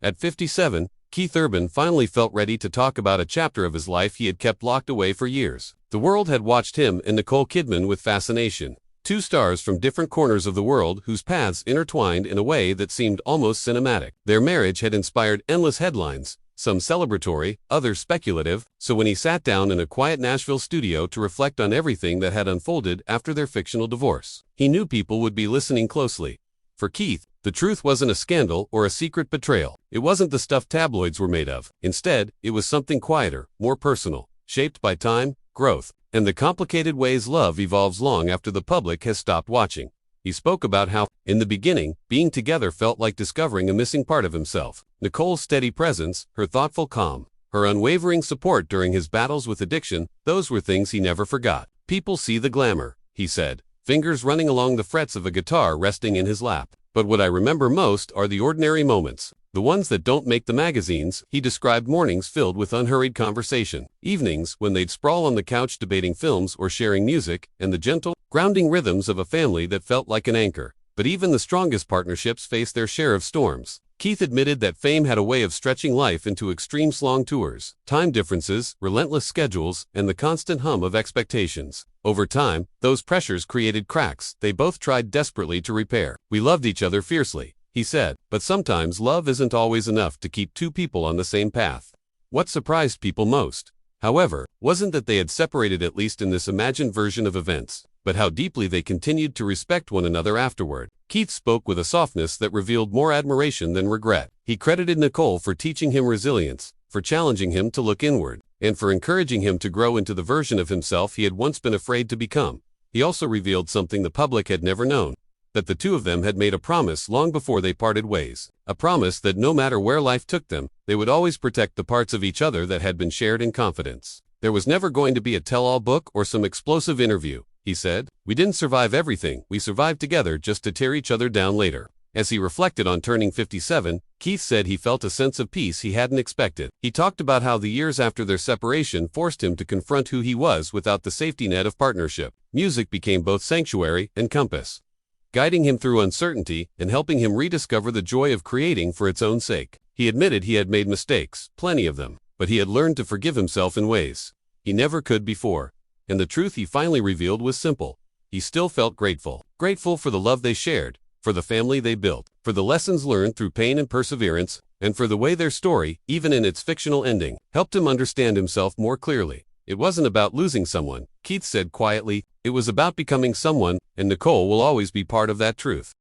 At 57, Keith Urban finally felt ready to talk about a chapter of his life he had kept locked away for years. The world had watched him and Nicole Kidman with fascination. Two stars from different corners of the world whose paths intertwined in a way that seemed almost cinematic. Their marriage had inspired endless headlines, some celebratory, others speculative, so when he sat down in a quiet Nashville studio to reflect on everything that had unfolded after their fictional divorce, he knew people would be listening closely. For Keith, the truth wasn't a scandal or a secret betrayal. It wasn't the stuff tabloids were made of. Instead, it was something quieter, more personal, shaped by time, growth, and the complicated ways love evolves long after the public has stopped watching. He spoke about how, in the beginning, being together felt like discovering a missing part of himself. Nicole's steady presence, her thoughtful calm, her unwavering support during his battles with addiction, those were things he never forgot. People see the glamour, he said, fingers running along the frets of a guitar resting in his lap. But what I remember most are the ordinary moments, the ones that don't make the magazines. He described mornings filled with unhurried conversation, evenings when they'd sprawl on the couch debating films or sharing music, and the gentle, grounding rhythms of a family that felt like an anchor. But even the strongest partnerships face their share of storms. Keith admitted that fame had a way of stretching life into extremes-long tours, time differences, relentless schedules, and the constant hum of expectations. Over time, those pressures created cracks they both tried desperately to repair. "We loved each other fiercely," he said, "but sometimes love isn't always enough to keep two people on the same path." What surprised people most, however, wasn't that they had separated, at least in this imagined version of events, but how deeply they continued to respect one another afterward. Keith spoke with a softness that revealed more admiration than regret. He credited Nicole for teaching him resilience, for challenging him to look inward, and for encouraging him to grow into the version of himself he had once been afraid to become. He also revealed something the public had never known, that the two of them had made a promise long before they parted ways. A promise that no matter where life took them, they would always protect the parts of each other that had been shared in confidence. "There was never going to be a tell-all book or some explosive interview," he said. "We didn't survive everything, we survived together just to tear each other down later." As he reflected on turning 57, Keith said he felt a sense of peace he hadn't expected. He talked about how the years after their separation forced him to confront who he was without the safety net of partnership. Music became both sanctuary and compass, guiding him through uncertainty and helping him rediscover the joy of creating for its own sake. He admitted he had made mistakes, plenty of them, but he had learned to forgive himself in ways he never could before. And the truth he finally revealed was simple. He still felt grateful. Grateful for the love they shared, for the family they built, for the lessons learned through pain and perseverance, and for the way their story, even in its fictional ending, helped him understand himself more clearly. "It wasn't about losing someone," Keith said quietly. "It was about becoming someone, and Nicole will always be part of that truth."